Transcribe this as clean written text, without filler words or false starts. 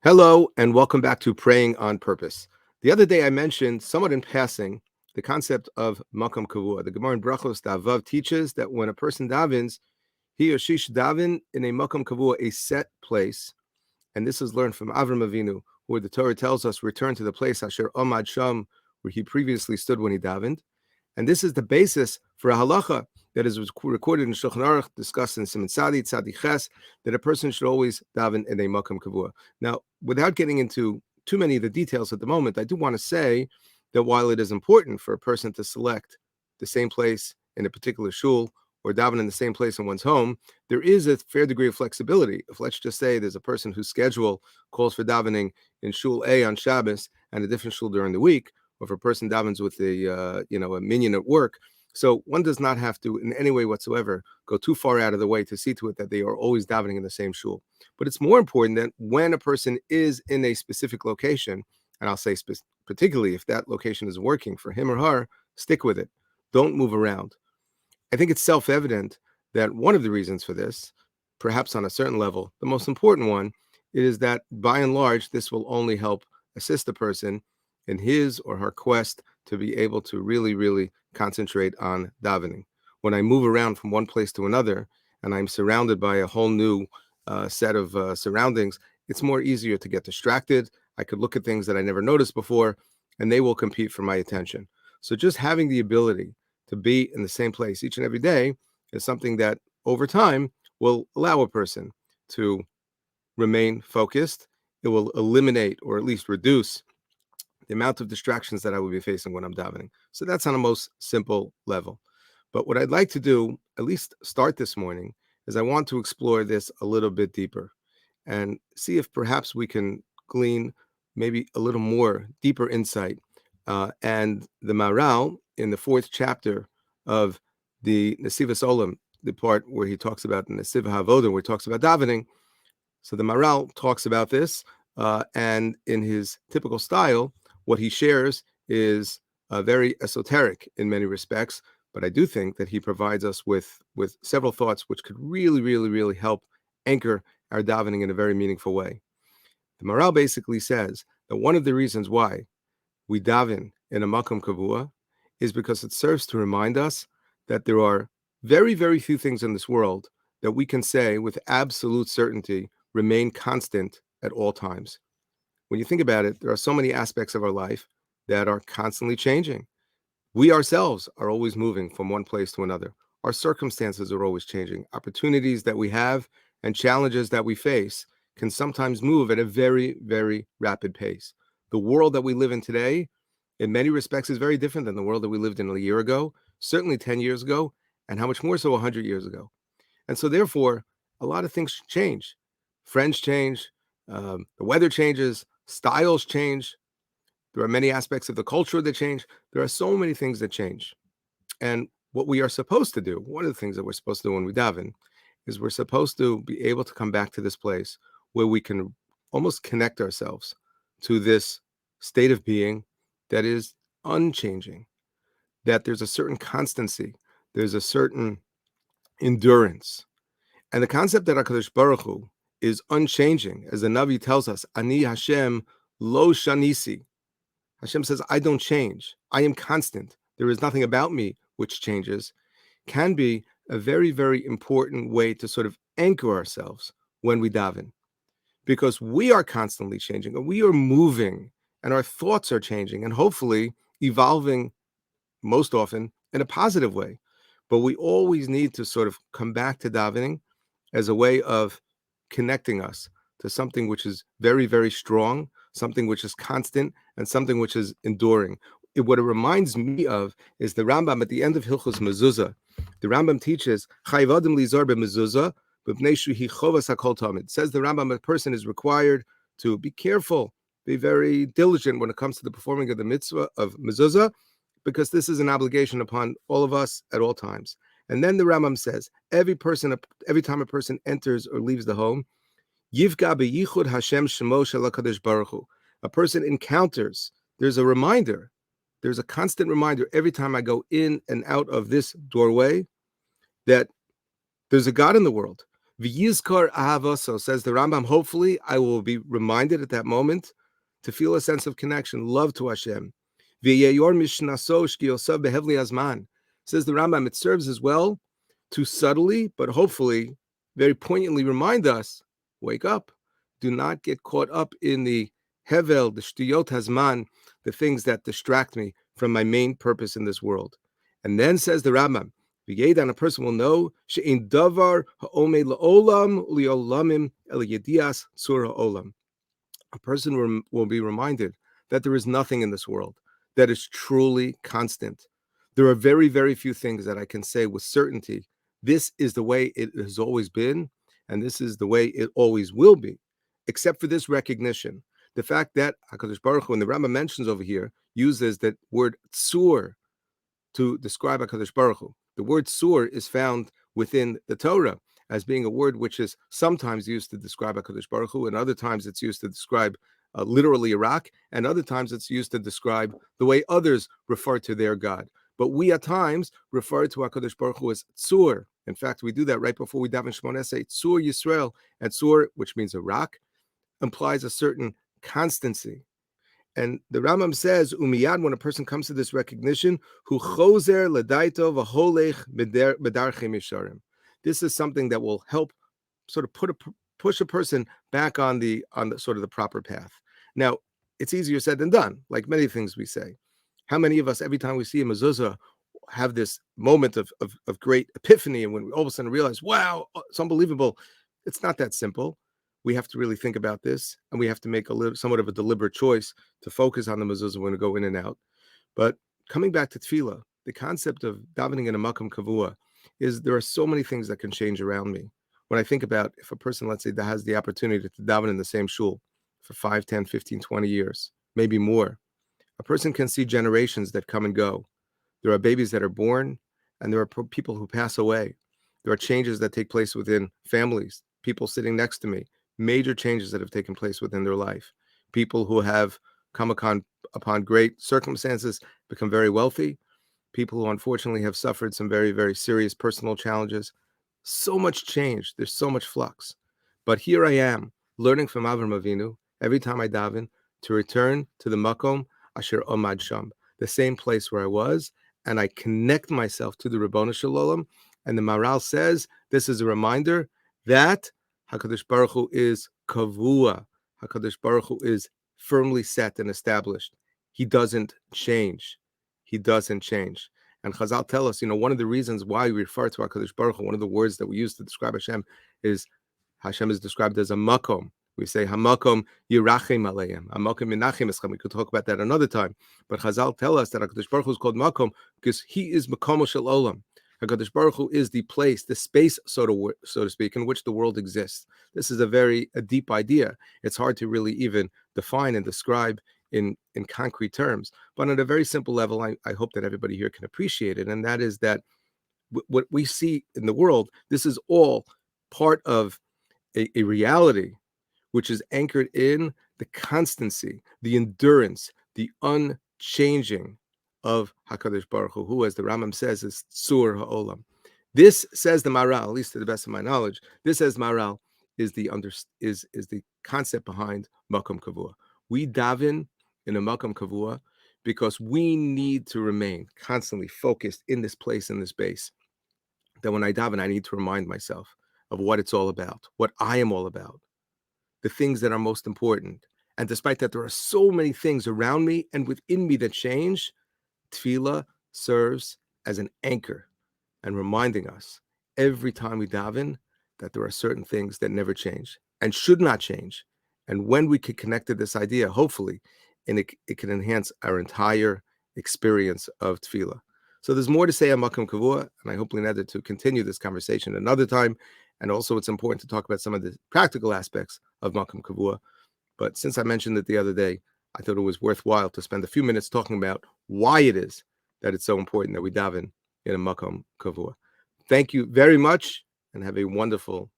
Hello, and welcome back to Praying on Purpose. The other day I mentioned, somewhat in passing, the concept of makam kavua. The Gemara in Brachos Davav teaches that when a person davens, he or she should daven in a makam kavua, a set place. And this is learned from Avram Avinu, where the Torah tells us, return to the place Asher Omad Sham, where he previously stood when he davened. And this is the basis for a halacha that is recorded in Shulchan Aruch, discussed in Siman Tzadi, Tzadi Ches, that a person should always daven in a makam kavua. Now, without getting into too many of the details at the moment, I do want to say that while it is important for a person to select the same place in a particular shul or daven in the same place in one's home, there is a fair degree of flexibility. If, let's just say, there's a person whose schedule calls for davening in shul A on Shabbos and a different shul during the week, or if a person davens with a minion at work. So one does not have to, in any way whatsoever, go too far out of the way to see to it that they are always davening in the same shul. But it's more important that when a person is in a specific location, and I'll say particularly if that location is working for him or her, stick with it. Don't move around. I think it's self-evident that one of the reasons for this, perhaps on a certain level, the most important one, is that by and large, this will only help assist the person in his or her quest to be able to really, really concentrate on davening. When I move around from one place to another and I'm surrounded by a whole new set of surroundings, it's more easier to get distracted. I could look at things that I never noticed before, and they will compete for my attention. So just having the ability to be in the same place each and every day is something that over time will allow a person to remain focused. It will eliminate or at least reduce the amount of distractions that I will be facing when I'm davening. So that's on a most simple level. But what I'd like to do, at least start this morning, is I want to explore this a little bit deeper and see if perhaps we can glean maybe a little more deeper insight. And the Maral in the fourth chapter of the Nesivas Olam, the part where he talks about Nesiv HaAvodah, where he talks about davening. So the Maral talks about this, and in his typical style, what he shares is very esoteric in many respects, but I do think that he provides us with several thoughts which could really, really, really help anchor our davening in a very meaningful way. The Maral basically says that one of the reasons why we daven in a makam kavua is because it serves to remind us that there are very, very few things in this world that we can say with absolute certainty remain constant at all times. When you think about it, there are so many aspects of our life that are constantly changing. We ourselves are always moving from one place to another. Our circumstances are always changing. Opportunities that we have and challenges that we face can sometimes move at a very, very rapid pace. The world that we live in today, in many respects, is very different than the world that we lived in a year ago, certainly 10 years ago, and how much more so 100 years ago. And so therefore, a lot of things change. Friends change, the weather changes, styles change. There are many aspects of the culture that change. There are so many things that change. And what we are supposed to do, one of the things that we're supposed to do when we daven, is we're supposed to be able to come back to this place where we can almost connect ourselves to this state of being that is unchanging, that there's a certain constancy, there's a certain endurance. And the concept that HaKadosh Baruch Hu is unchanging, as the Navi tells us, Ani Hashem lo shanisi. Hashem says, I don't change. I am constant. There is nothing about me which changes, can be a very, very important way to sort of anchor ourselves when we daven. Because we are constantly changing, and we are moving, and our thoughts are changing, and hopefully evolving most often in a positive way. But we always need to sort of come back to davening as a way of connecting us to something which is very, very strong, something which is constant, and something which is enduring. What it reminds me of is the Rambam at the end of Hilchos Mezuzah. The Rambam teaches, Chayvadim lizar b'mezuzah, b'pnei shuhi chovas hakol tamid. It says the Rambam, a person is required to be careful, be very diligent when it comes to the performing of the mitzvah of mezuzah, because this is an obligation upon all of us at all times. And then the Rambam says, every time a person enters or leaves the home, Yivga beyichud Hashem shemo shel HaKadosh Baruch Hu. A person encounters, there's a reminder, there's a constant reminder every time I go in and out of this doorway that there's a God in the world. V'yizkar ahavaso, says the Rambam, hopefully I will be reminded at that moment to feel a sense of connection, love to Hashem. V'yeyor mishnaso shkiyosav behevli azman, says the Rambam, it serves as well to subtly, but hopefully very poignantly remind us, wake up. Do not get caught up in the hevel, the shtiyot hazman, the things that distract me from my main purpose in this world. And then says the Rambam, and a person will know she'in davar ha'omed la'olam u'liolamim el yedias tzur ha'olam. A person will be reminded that there is nothing in this world that is truly constant. There are very, very few things that I can say with certainty. This is the way it has always been, and this is the way it always will be, except for this recognition. The fact that HaKadosh Baruch Hu, when the Rambam mentions over here, uses that word tzur to describe HaKadosh Baruch Hu. The word tzur is found within the Torah as being a word which is sometimes used to describe HaKadosh Baruch Hu, and other times it's used to describe literally a rock, and other times it's used to describe the way others refer to their God. But we at times refer to HaKadosh Baruch Hu as tzur. In fact, we do that right before we daven Shmoneh Esrei, tzur Yisrael, and tzur, which means a rock, implies a certain constancy. And the Rambam says, umiyad, when a person comes to this recognition, hu chozer ledaito v'holech bedarchim yesharim. This is something that will help sort of push a person back on the sort of the proper path. Now, it's easier said than done, like many things we say. How many of us, every time we see a mezuzah, have this moment of great epiphany, and when we all of a sudden realize, wow, it's unbelievable. It's not that simple. We have to really think about this, and we have to make somewhat of a deliberate choice to focus on the mezuzah when we go in and out. But coming back to tefillah, the concept of davening in a makam kavua is there are so many things that can change around me. When I think about if a person, let's say, that has the opportunity to daven in the same shul for 5, 10, 15, 20 years, maybe more, a person can see generations that come and go. There are babies that are born, and there are people who pass away. There are changes that take place within families, people sitting next to me, major changes that have taken place within their life. People who have come upon great circumstances, become very wealthy. People who unfortunately have suffered some very, very serious personal challenges. So much change. There's so much flux. But here I am, learning from Avram Avinu, every time I daven, to return to the makom asher omad sham, the same place where I was, and I connect myself to the Ribono Shel Olam. And the Maral says, this is a reminder that HaKadosh Baruch Hu is kavua. HaKadosh Baruch Hu is firmly set and established. He doesn't change. He doesn't change. And Chazal tell us, one of the reasons why we refer to HaKadosh Baruch Hu, one of the words that we use to describe Hashem is described as a makom. We say hamakom yirachim aleim, hamakom yinachim eschem. We could talk about that another time. But Chazal tell us that HaKadosh Baruch Hu is called makom because he is makom shel olam. HaKadosh Baruch Hu is the place, the space, so to speak, in which the world exists. This is a deep idea. It's hard to really even define and describe in concrete terms. But on a very simple level, I hope that everybody here can appreciate it. And that is that what we see in the world, this is all part of a reality which is anchored in the constancy, the endurance, the unchanging of HaKadosh Baruch Hu, who, as the Rambam says, is Tzur Ha'olam. This, says the Maral, at least to the best of my knowledge, this, says Maral, is the concept behind Makom Kavua. We daven in a Makom Kavua because we need to remain constantly focused in this place, in this base. That when I daven, I need to remind myself of what it's all about, what I am all about, the things that are most important. And despite that, there are so many things around me and within me that change. Tefillah serves as an anchor and reminding us every time we daven that there are certain things that never change and should not change. And when we can connect to this idea, hopefully, and it can enhance our entire experience of tefillah. So there's more to say on Makom Kavua, and I hope Leonardo to continue this conversation another time. And also, it's important to talk about some of the practical aspects of Makom Kavua. But since I mentioned it the other day, I thought it was worthwhile to spend a few minutes talking about why it is that it's so important that we daven in a Makom Kavua. Thank you very much, and have a wonderful